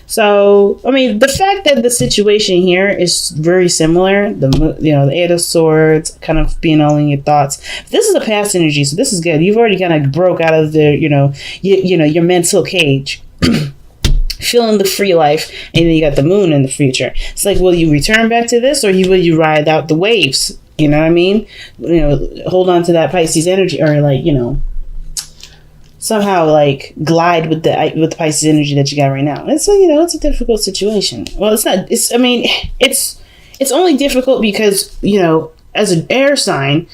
So, I mean, the fact that the situation here is very similar, the Eight of Swords kind of being all in your thoughts. This is a past energy, so this is good. You've already kind of broke out of the, your mental cage. Feeling the free life, and then you got the moon in the future. It's like, will you return back to this, or will you ride out the waves? You know what I mean? Hold on to that Pisces energy, or somehow glide with the Pisces energy that you got right now. It's it's a difficult situation. Well, it's not. It's only difficult because as an air sign,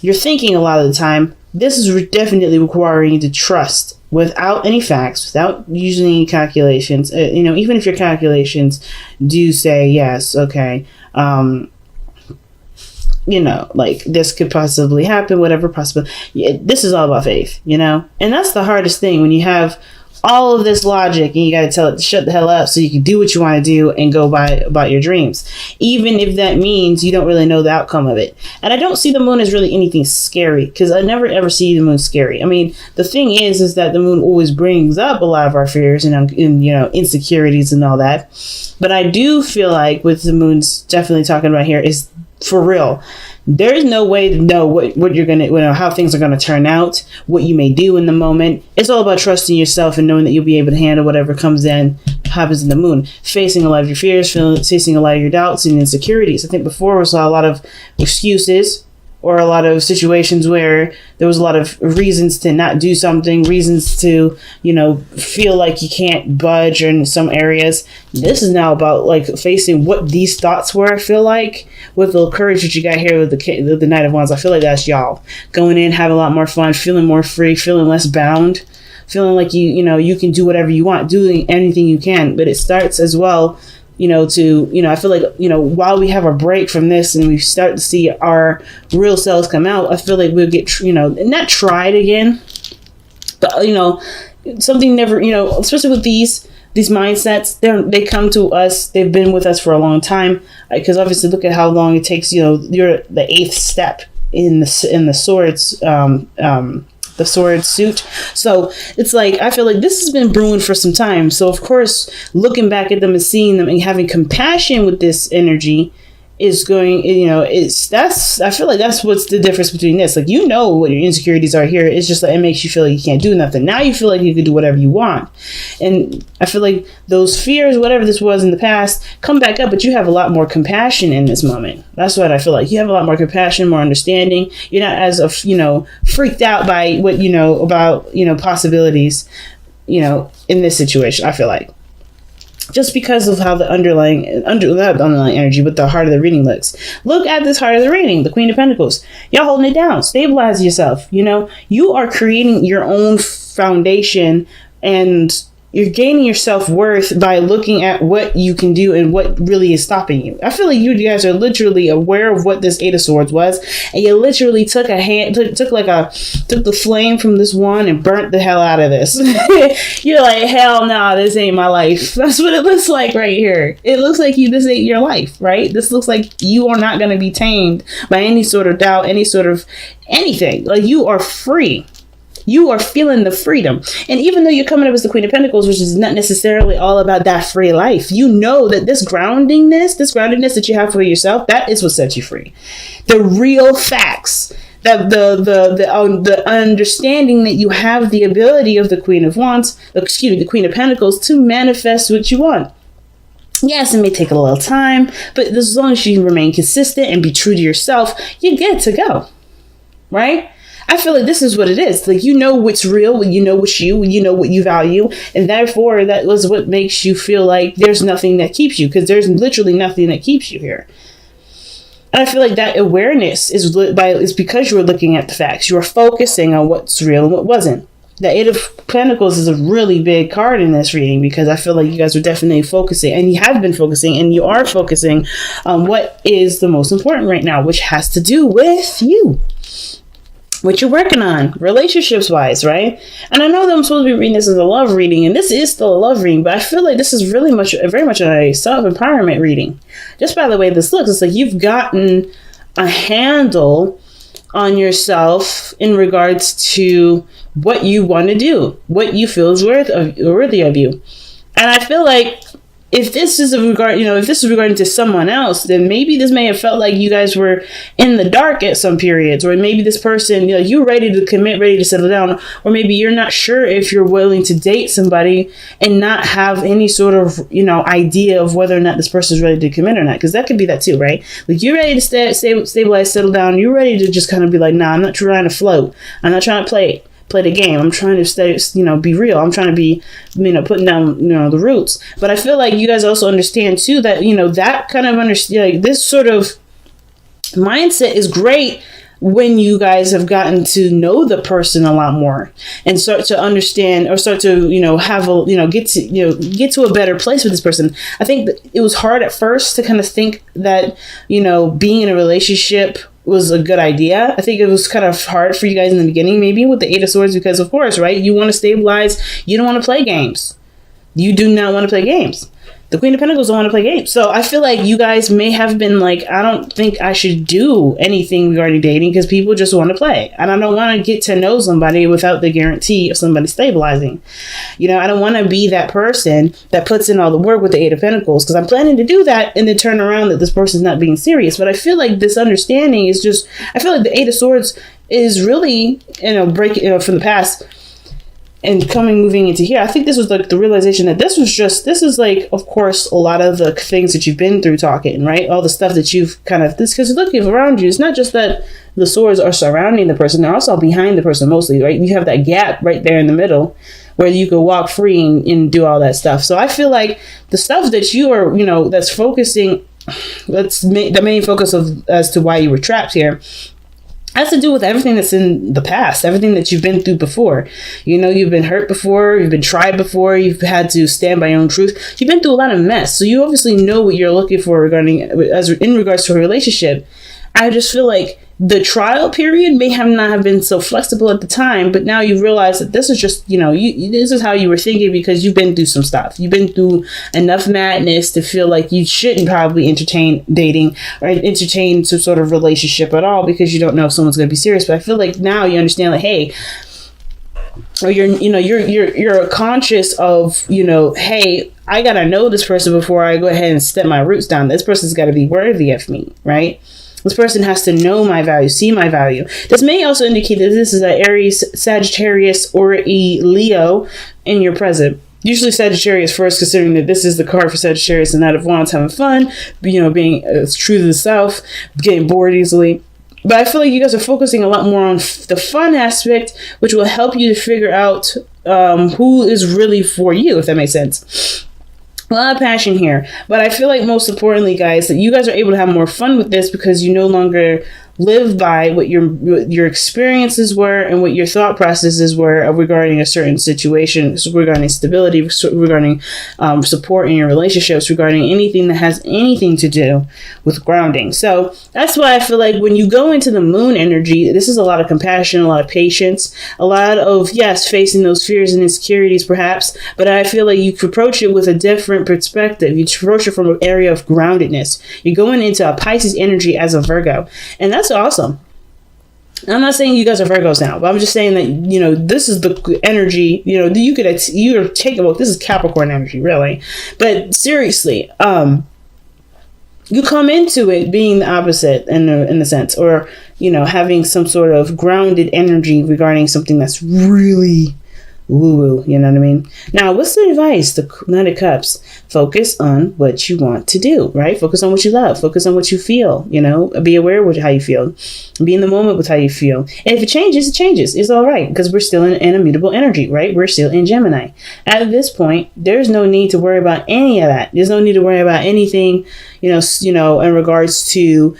you're thinking a lot of the time. This is definitely requiring you to trust without any facts, without using any calculations. Even if your calculations do say yes, okay, this could possibly happen, whatever possible. This is all about faith, and that's the hardest thing when you have all of this logic and you got to tell it to shut the hell up so you can do what you want to do and go about your dreams, even if that means you don't really know the outcome of it. And I don't see the moon as really anything scary, because I never ever see the moon scary. I mean, the thing is that the moon always brings up a lot of our fears and insecurities and all that. But I do feel like with the moon's definitely talking about here is for real. There is no way to know what you're gonna, how things are gonna turn out, what you may do in the moment. It's all about trusting yourself and knowing that you'll be able to handle whatever happens in the moon. Facing a lot of your fears, facing a lot of your doubts and insecurities. I think before we saw a lot of excuses, or a lot of situations where there was a lot of reasons to not do something, reasons to, feel like you can't budge in some areas. This is now about facing what these thoughts were. I feel like with the courage that you got here with the Knight of Wands, I feel like that's y'all going in, having a lot more fun, feeling more free, feeling less bound, feeling like you can do whatever you want, doing anything you can. But it starts as well, I feel like, while we have a break from this and we start to see our real selves come out, I feel like we'll get, not tried again, but, something never, especially with these mindsets, they come to us. They've been with us for a long time, because obviously look at how long it takes, you're the 8th step in the swords, the sword suit. So it's like, I feel like this has been brewing for some time. So of course, looking back at them and seeing them and having compassion with this energy is going, I feel like that's what's the difference between this. What your insecurities are here. It's just it makes you feel like you can't do nothing. Now you feel like you can do whatever you want. And I feel like those fears, whatever this was in the past, come back up, but you have a lot more compassion in this moment. That's what I feel like. You have a lot more compassion, more understanding. You're not as, freaked out by what, about, possibilities, in this situation, I feel like. Just because of how the underlying energy, but the heart of the reading looks. Look at this heart of the reading, the Queen of Pentacles. Y'all holding it down. Stabilize yourself. You are creating your own foundation, and you're gaining your self-worth by looking at what you can do and what really is stopping you. I feel like you guys are literally aware of what this Eight of Swords was, and you literally took the flame from this one and burnt the hell out of this. You're like, hell no, this ain't my life. That's what it looks like right here. It looks like this ain't your life, right? This looks like you are not going to be tamed by any sort of doubt, any sort of anything. You are free. You are feeling the freedom. And even though you're coming up as the Queen of Pentacles, which is not necessarily all about that free life, you know that this groundedness that you have for yourself, that is what sets you free. The real facts, that the understanding that you have the ability of the Queen of Pentacles to manifest what you want. Yes, it may take a little time, but as long as you remain consistent and be true to yourself, you're good to go. Right? I feel like this is what it is. What's real, what's you know what you value. And therefore, that was what makes you feel like there's nothing that keeps you, because there's literally nothing that keeps you here. And I feel like that awareness is because you're looking at the facts. You're focusing on what's real and what wasn't. The Eight of Pentacles is a really big card in this reading, because I feel like you guys are definitely focusing, and you have been focusing, and you are focusing on what is the most important right now, which has to do with you. What you're working on, relationships wise, right? And I know that I'm supposed to be reading this as a love reading, and this is still a love reading, but I feel like this is very much a self-empowerment reading. Just by the way this looks, it's like you've gotten a handle on yourself in regards to what you want to do, what you feel is worthy of you. And I feel like if this is regarding to someone else, then maybe this may have felt like you guys were in the dark at some periods, or maybe this person, you're ready to commit, ready to settle down, or maybe you're not sure if you're willing to date somebody and not have any sort of, idea of whether or not this person is ready to commit or not. Because that could be that too, right? Like, you're ready to stabilize, settle down. You're ready to just kind of be like, nah, I'm not trying to float. I'm not trying to play the game. I'm trying to stay, be real. I'm trying to be, putting down, the roots. But I feel like you guys also understand too that, that kind of like this sort of mindset is great when you guys have gotten to know the person a lot more and start to understand, or start to, have a, get to a better place with this person. I think that it was hard at first to kind of think that, being in a relationship was a good idea. I think it was kind of hard for you guys in the beginning, maybe with the Eight of Swords, because of course, right? You want to stabilize. You don't want to play games. You do not want to play games. The Queen of Pentacles don't want to play games. So I feel like you guys may have been like, I don't think I should do anything regarding dating because people just want to play. And I don't want to get to know somebody without the guarantee of somebody stabilizing. I don't want to be that person that puts in all the work with the Eight of Pentacles, because I'm planning to do that and then turn around that this person's not being serious. But I feel like this understanding is just, I feel like the Eight of Swords is really, breaking from the past and moving into here. I think this was like the realization that this is like, of course, a lot of the things that you've been through talking, right? All the stuff that you've kind of, this, because looking around you, it's not just that the swords are surrounding the person, they're also behind the person mostly, right? You have that gap right there in the middle where you could walk free and do all that stuff. So I feel like the stuff that you are, that's focusing, the main focus of as to why you were trapped here, has to do with everything that's in the past, everything that you've been through before. You've been hurt before, you've been tried before, you've had to stand by your own truth. You've been through a lot of mess. So you obviously know what you're looking for in regards to a relationship. I just feel like the trial period may not have been so flexible at the time, but now you realize that this is just, this is how you were thinking because you've been through some stuff. You've been through enough madness to feel like you shouldn't probably entertain dating or entertain some sort of relationship at all because you don't know if someone's going to be serious. But I feel like now you understand, like, hey, or you're conscious of, hey, I gotta know this person before I go ahead and step my roots down. This person's got to be worthy of me, right? This person has to know my value, see my value. This may also indicate that this is an Aries, Sagittarius, or a Leo in your present. Usually Sagittarius first, considering that this is the card for Sagittarius and Knight of Wands, having fun, being true to the self, getting bored easily. But I feel like you guys are focusing a lot more on the fun aspect, which will help you to figure out who is really for you, if that makes sense. A lot of passion here, but I feel like most importantly, guys, that you guys are able to have more fun with this because you no longer live by what your experiences were and what your thought processes were regarding a certain situation, regarding stability, regarding support in your relationships, regarding anything that has anything to do with grounding. So that's why I feel like when you go into the moon energy, this is a lot of compassion, a lot of patience, a lot of, yes, facing those fears and insecurities perhaps, but I feel like you can approach it with a different perspective. You approach it from an area of groundedness. You're going into a Pisces energy as a Virgo, and that's awesome. I'm not saying you guys are Virgos now, but I'm just saying that, this is the energy, you take a look. This is Capricorn energy, really. But seriously, you come into it being the opposite in a sense, or, having some sort of grounded energy regarding something that's really woo-woo, you know what I mean? Now, what's the advice? The Knight of Cups. Focus on what you want to do, right? Focus on what you love. Focus on what you feel, Be aware of how you feel. Be in the moment with how you feel. And if it changes, it changes. It's all right, because we're still in immutable energy, right? We're still in Gemini. At this point, there's no need to worry about any of that. There's no need to worry about anything, in regards to,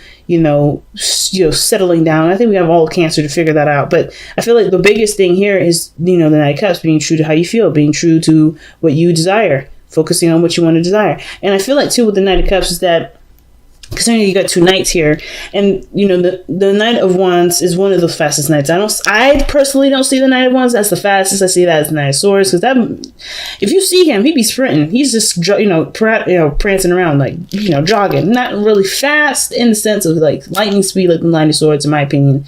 settling down. I think we have all Cancer to figure that out. But I feel like the biggest thing here is, the Knight of Cups, being true to how you feel, being true to what you desire, focusing on what you want to desire. And I feel like too with the Knight of Cups is that, considering you got two knights here, and the Knight of Wands is one of the fastest knights. I personally don't see the Knight of Wands as the fastest. I see that as the Knight of Swords, because if you see him, he'd be sprinting. He's just prancing around, like jogging, not really fast in the sense of like lightning speed like the Knight of Swords, in my opinion.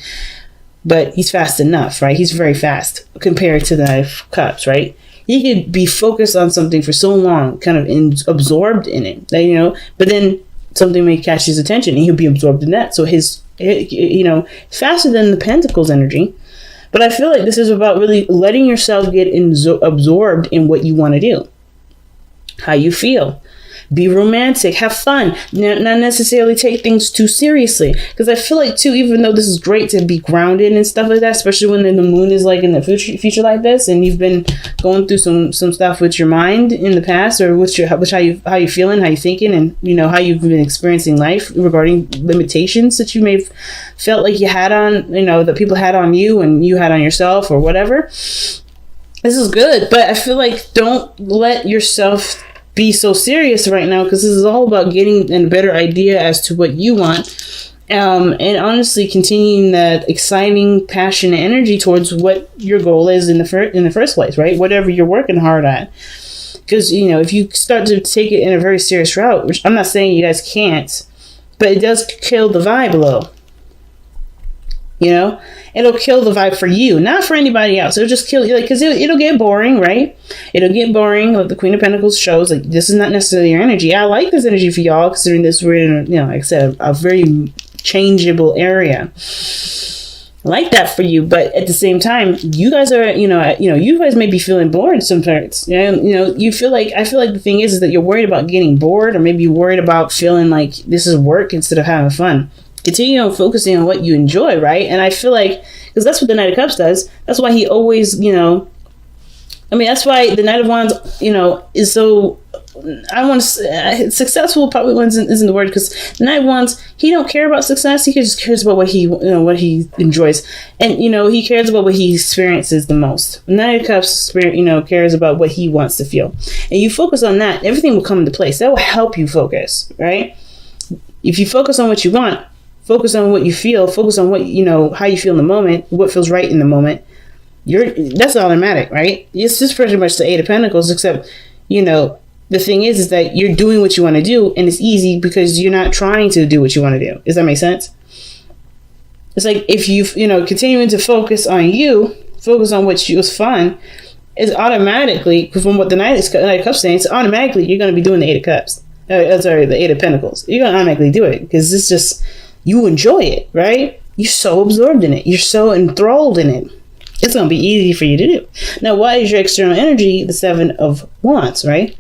But he's fast enough, right? He's very fast compared to the Knight of Cups, right? He could be focused on something for so long, kind of absorbed in it, that, you know, but then something may catch his attention and he'll be absorbed in that. So his, you know, faster than the Pentacles energy. But I feel like this is about really letting yourself get absorbed in what you want to do, how you feel. Be romantic, have fun, not necessarily take things too seriously. Because I feel like, too, even though this is great to be grounded and stuff like that, especially when the moon is like in the future like this, and you've been going through some stuff with your mind in the past, or how you feeling, how you thinking, and, you know, how you've been experiencing life regarding limitations that you may have felt like you had on, you know, that people had on you and you had on yourself or whatever. This is good, but I feel like don't let yourself be so serious right now, because this is all about getting a better idea as to what you want, and honestly continuing that exciting, passionate energy towards what your goal is in the first place, right? Whatever you're working hard at. Because, you know, if you start to take it in a very serious route, which I'm not saying you guys can't, but it does kill the vibe a little. You know, it'll kill the vibe for you, not for anybody else. It'll just kill you, like, because it'll get boring, right? It'll get boring. Like the Queen of Pentacles shows, like, this is not necessarily your energy. I like this energy for y'all, considering this we're in, you know, like I said, a very changeable area. I like that for you, but at the same time, you guys are, you guys may be feeling bored sometimes. You know, I feel like the thing is that you're worried about getting bored, or maybe you're worried about feeling like this is work instead of having fun. Continue on focusing on what you enjoy, right? And I feel like, because that's what the Knight of Cups does. That's why he always, you know, I mean, that's why the Knight of Wands, you know, is so, I want to say, successful probably isn't the word, because the Knight of Wands, he don't care about success. He just cares about what he enjoys. And, you know, he cares about what he experiences the most. The Knight of Cups, you know, cares about what he wants to feel. And you focus on that, everything will come into place. That will help you focus, right? If you focus on what you want, focus on what you feel, focus on what, you know, how you feel in the moment, what feels right in the moment. That's automatic, right? It's just pretty much the Eight of Pentacles, except, you know, the thing is that you're doing what you want to do, and it's easy because you're not trying to do what you want to do. Does that make sense? It's like if you know, continuing to focus on you, focus on what was fun, is automatically, from what the Knight of Cups saying, it's automatically you're going to be doing the Eight of Cups. The Eight of Pentacles. You're going to automatically do it because it's just, you enjoy it, right? You're so absorbed in it. You're so enthralled in it. It's going to be easy for you to do. Now, why is your external energy the Seven of Wands, right?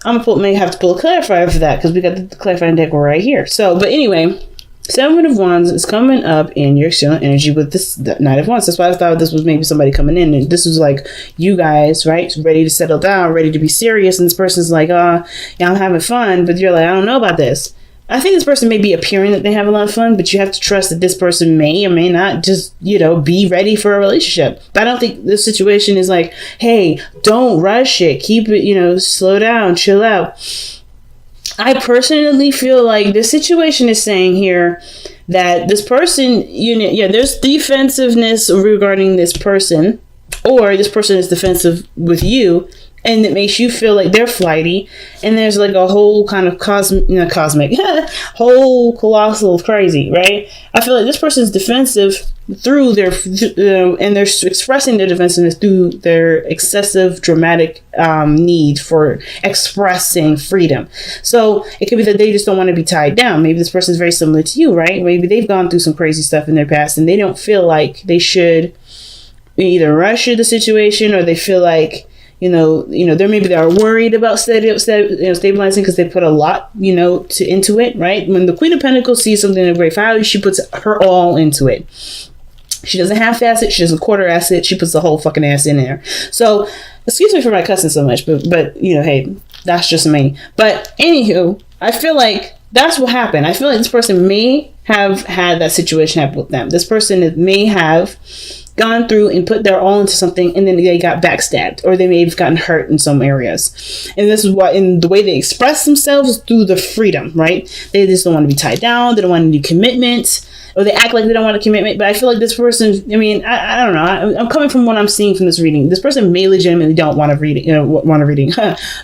may have to pull a clarifier for that, because we got the clarifying deck right here. So, but anyway, Seven of Wands is coming up in your external energy with this Knight of Wands. That's why I thought this was maybe somebody coming in, and this was like you guys, right? Ready to settle down, ready to be serious, and this person's like, yeah, I'm having fun, but you're like, I don't know about this. I think this person may be appearing that they have a lot of fun, but you have to trust that this person may or may not just, you know, be ready for a relationship. But I don't think this situation is like, hey, don't rush it. Keep it, you know, slow down, chill out. I personally feel like this situation is saying here that this person, there's defensiveness regarding this person, or this person is defensive with you, and it makes you feel like they're flighty, and there's like a whole kind of cosmic, whole colossal crazy, right? I feel like this person's defensive through their, and they're expressing their defensiveness through their excessive dramatic need for expressing freedom. So it could be that they just don't want to be tied down. Maybe this person's very similar to you, right? Maybe they've gone through some crazy stuff in their past, and they don't feel like they should either rush the situation, or they feel like, they are worried about stabilizing because they put a lot, into it, right? When the Queen of Pentacles sees something of great value, she puts her all into it. She doesn't half-ass it. She doesn't quarter-ass it. She puts the whole fucking ass in there. So, excuse me for my cussing so much, but hey, that's just me. But anywho, I feel like that's what happened. I feel like this person may have had that situation happen with them. This person may have gone through and put their all into something, and then they got backstabbed, or they may have gotten hurt in some areas. And this is why, in the way they express themselves, is through the freedom, right? They just don't want to be tied down. They don't want any commitment, or they act like they don't want a commitment. But I feel like this person, I don't know. I'm coming from what I'm seeing from this reading. This person may legitimately don't want a reading,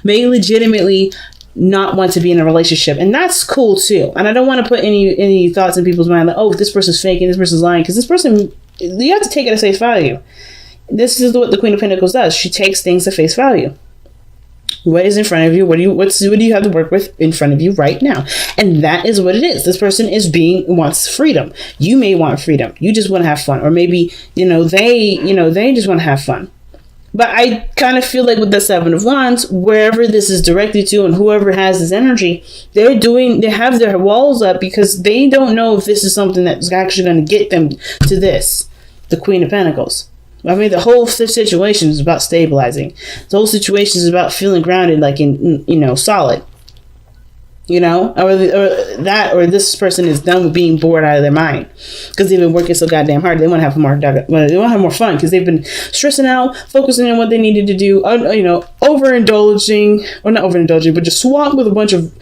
may legitimately not want to be in a relationship, and that's cool too. And I don't want to put any thoughts in people's mind like, oh, this person's faking, this person's lying, because this person, you have to take it at face value. this is what the Queen of Pentacles does. She takes things at face value. What is in front of you? What do you have to work with in front of you right now? And that is what it is. This person wants freedom. You may want freedom. You just want to have fun. Or maybe, they just want to have fun. But I kind of feel like with the Seven of Wands, wherever this is directed to and whoever has this energy, they have their walls up because they don't know if this is something that's actually going to get them to this, the Queen of Pentacles. I mean, the whole situation is about stabilizing. The whole situation is about feeling grounded, like in, solid. Or this person is done with being bored out of their mind because they've been working so goddamn hard. They want to have more fun because they've been stressing out, focusing on what they needed to do, overindulging, or not overindulging, but just swamped with a bunch of,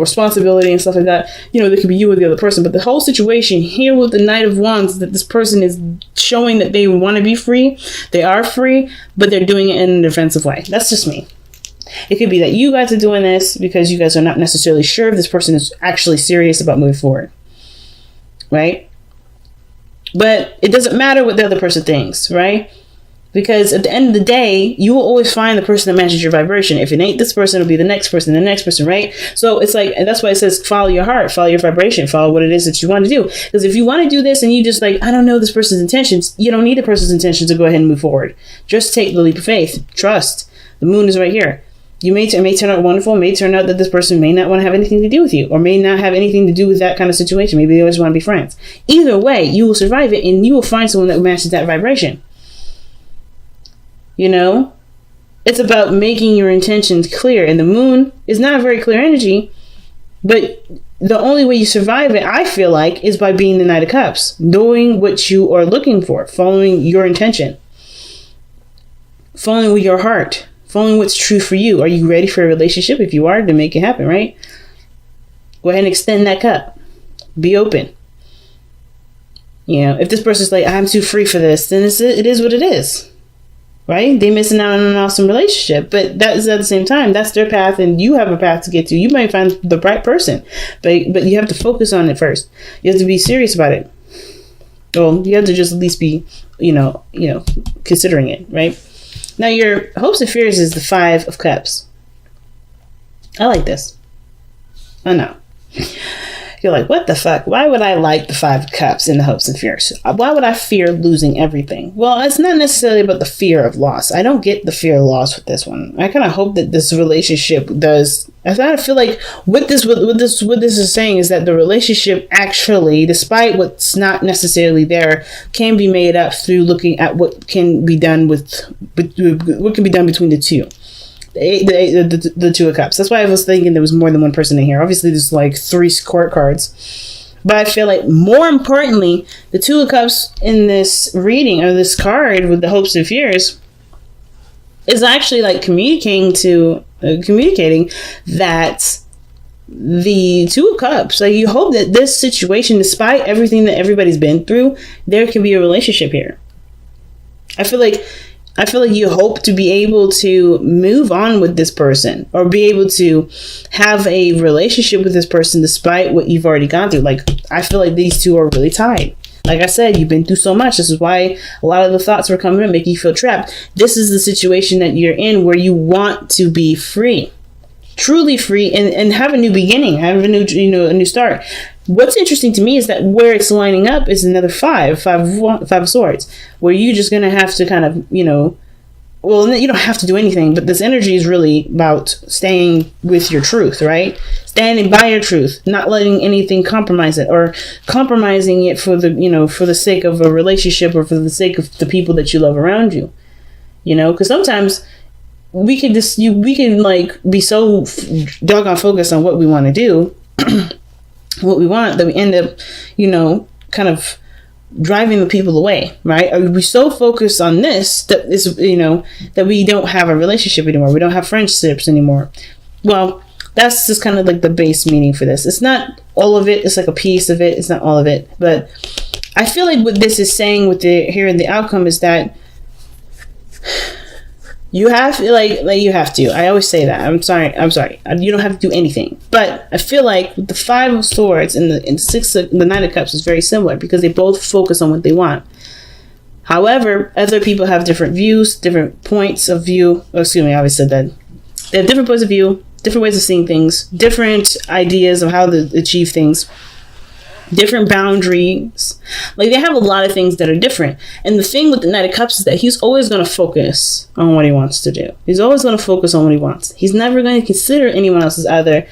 responsibility and stuff like that. There could be you or the other person, but the whole situation here with the Knight of Wands, that this person is showing that they want to be free. They are free, but they're doing it in a defensive way. That's just me. It could be that you guys are doing this because you guys are not necessarily sure if this person is actually serious about moving forward. Right? But it doesn't matter what the other person thinks, right? Because at the end of the day, you will always find the person that matches your vibration. If it ain't this person, it'll be the next person, right? So it's like, and that's why it says follow your heart, follow your vibration, follow what it is that you want to do. Because if you want to do this and you just I don't know this person's intentions, you don't need the person's intentions to go ahead and move forward. Just take the leap of faith. Trust. The moon is right here. It may turn out wonderful. It may turn out that this person may not want to have anything to do with you or may not have anything to do with that kind of situation. Maybe they always want to be friends. Either way, you will survive it and you will find someone that matches that vibration. It's about making your intentions clear. And the moon is not a very clear energy, but the only way you survive it, I feel like, is by being the Knight of Cups, knowing what you are looking for, following your intention, following with your heart. Following what's true for you. Are you ready for a relationship? If you are, then make it happen, right? Go ahead and extend that cup. Be open. If this person's like, I'm too free for this, then it is what it is. Right? They're missing out on an awesome relationship. But that is at the same time, that's their path and you have a path to get to. You might find the right person. But you have to focus on it first. You have to be serious about it. Well, you have to just at least be, considering it, right? Now, your hopes and fears is the Five of Cups. I like this. I know. You're like, what the fuck? Why would I like the Five of Cups in the hopes and fears? Why would I fear losing everything? Well, it's not necessarily about the fear of loss. I don't get the fear of loss with this one. I kind of hope that this relationship does. I kind of feel like what this is saying is that the relationship actually, despite what's not necessarily there, can be made up through looking at what can be done between the two. The Two of Cups. That's why I was thinking there was more than one person in here. Obviously, there's like 3 court cards. But I feel like more importantly, the Two of Cups in this reading or this card with the hopes and fears is actually like communicating that the Two of Cups, like you hope that this situation, despite everything that everybody's been through, there can be a relationship here. I feel like you hope to be able to move on with this person or be able to have a relationship with this person despite what you've already gone through. Like, I feel like these two are really tied. Like I said, you've been through so much. This is why a lot of the thoughts were coming in, making you feel trapped. This is the situation that you're in where you want to be free, truly free, and have a new beginning, have a new start. What's interesting to me is that where it's lining up is another five of swords, where you're just going to have to kind of, well, you don't have to do anything, but this energy is really about staying with your truth, right? Standing by your truth, not letting anything compromise it or compromising it for the sake of a relationship or for the sake of the people that you love around you, because sometimes we can be so doggone focused on what we want to do, what we want, that we end up, kind of driving the people away, right? Are we so focused on this that is, that we don't have a relationship anymore? We don't have friendships anymore. Well, that's just kind of like the base meaning for this. It's not all of it. It's like a piece of it. It's not all of it. But I feel like what this is saying with the outcome is that you have to, you have to. I always say that. I'm sorry. You don't have to do anything. But I feel like with the Five of Swords and the Knight of Cups is very similar because they both focus on what they want. However, other people have different views, different points of view. Oh, excuse me, I always said that. They have different points of view, different ways of seeing things, different ideas of how to achieve things, different boundaries. Like, they have a lot of things that are different. And the thing with the Knight of Cups is that he's always going to focus on what he wants to do. He's always going to focus on what he wants. He's never going to consider anyone else's other,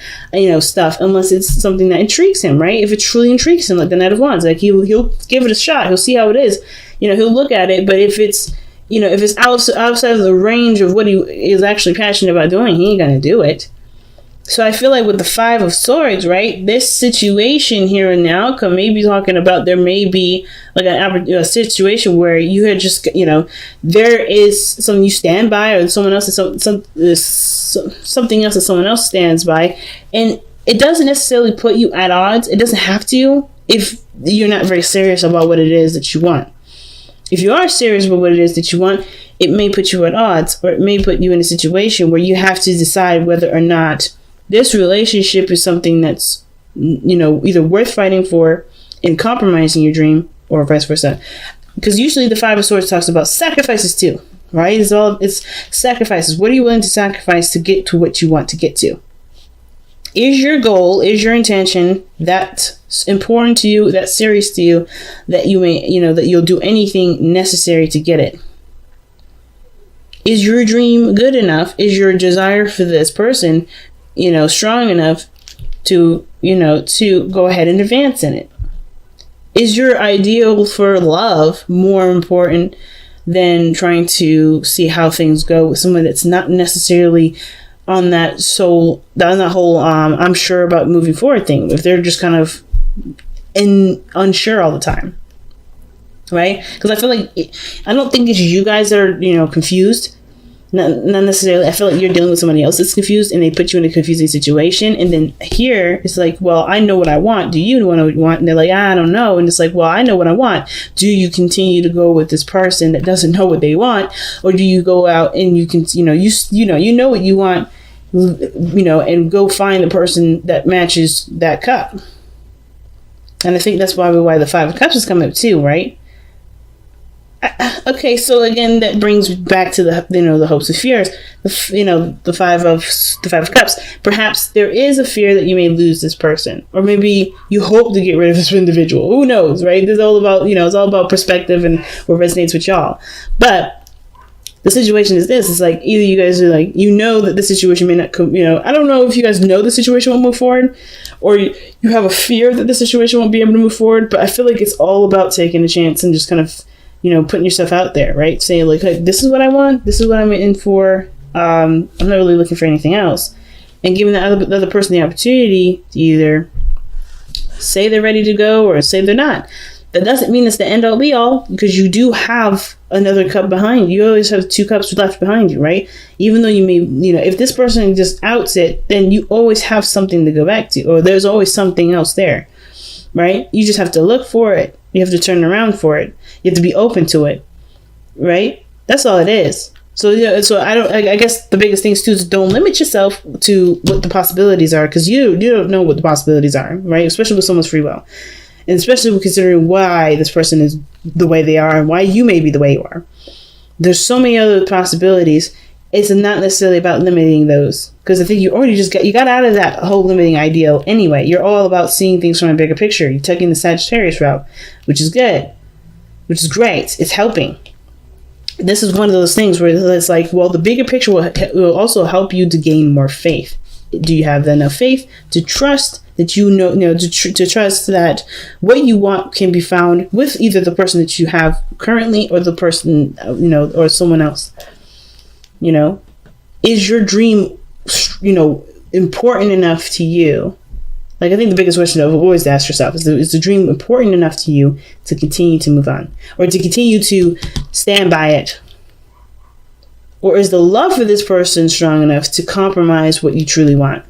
stuff unless it's something that intrigues him, right? If it truly intrigues him, like the Knight of Wands, like he'll give it a shot. He'll see how it is. He'll look at it. But if it's outside of the range of what he is actually passionate about doing, he ain't going to do it. So I feel like with the Five of Swords, right, this situation here and now could maybe talking about there may be like a situation where you had just, there is something you stand by, or someone else is something else that someone else stands by, and it doesn't necessarily put you at odds. It doesn't have to if you're not very serious about what it is that you want. If you are serious about what it is that you want, it may put you at odds, or it may put you in a situation where you have to decide whether or not this relationship is something that's, either worth fighting for and compromising your dream, or vice versa. Because usually the Five of Swords talks about sacrifices too, right? It's sacrifices. What are you willing to sacrifice to get to what you want to get to? Is your goal, is your intention that important to you, that serious to you, that you may, that you'll do anything necessary to get it? Is your dream good enough? Is your desire for this person strong enough to go ahead and advance in it? Is your ideal for love more important than trying to see how things go with someone that's not necessarily on that whole I'm sure about moving forward thing, if they're just kind of unsure all the time, right? Because I feel like I don't think it's you guys that are confused. Not necessarily. I feel like you're dealing with somebody else that's confused, and they put you in a confusing situation. And then here it's like, well, I know what I want. Do you know what I want? And they're like, I don't know. And it's like, well, I know what I want. Do you continue to go with this person that doesn't know what they want, or do you go out and you can, you know what you want, and go find the person that matches that cup? And I think that's why the Five of Cups is coming up too, right? Okay, so again, that brings back to the hopes and fears. The five of Cups. Perhaps there is a fear that you may lose this person, or maybe you hope to get rid of this individual. Who knows, right? It's all about it's all about perspective and what resonates with y'all. But the situation is this: it's like either you guys are like that the situation may not come. I don't know if you guys know the situation won't move forward, or you have a fear that the situation won't be able to move forward. But I feel like it's all about taking a chance and just kind of putting yourself out there, right? Saying like, hey, this is what I want. This is what I'm in for. I'm not really looking for anything else. And giving the other person the opportunity to either say they're ready to go or say they're not. That doesn't mean it's the end all be all, because you do have another cup behind you. You always have two cups left behind you, right? Even though you may, if this person just outs it, then you always have something to go back to, or there's always something else there, right? You just have to look for it. You have to turn around for it. You have to be open to it, right? That's all it is. So I guess the biggest thing too is don't limit yourself to what the possibilities are, because you don't know what the possibilities are, right? Especially with someone's free will, and especially with considering why this person is the way they are and why you may be the way you are. There's so many other possibilities. It's not necessarily about limiting those, because I think you already you got out of that whole limiting ideal anyway. You're all about seeing things from a bigger picture. You're taking the Sagittarius route, which is good, which is great. It's helping. This is one of those things where it's like, well, the bigger picture will also help you to gain more faith. Do you have enough faith to trust that to trust that what you want can be found with either the person that you have currently or the person or someone else? Is your dream, important enough to you? Like, I think the biggest question I've always asked yourself is the dream important enough to you to continue to move on, or to continue to stand by it? Or is the love for this person strong enough to compromise what you truly want?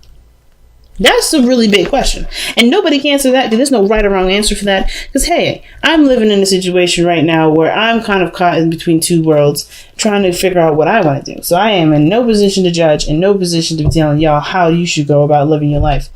That's a really big question. And nobody can answer that, because there's no right or wrong answer for that. Because, hey, I'm living in a situation right now where I'm kind of caught in between two worlds, trying to figure out what I want to do. So I am in no position to judge, and no position to be telling y'all how you should go about living your life.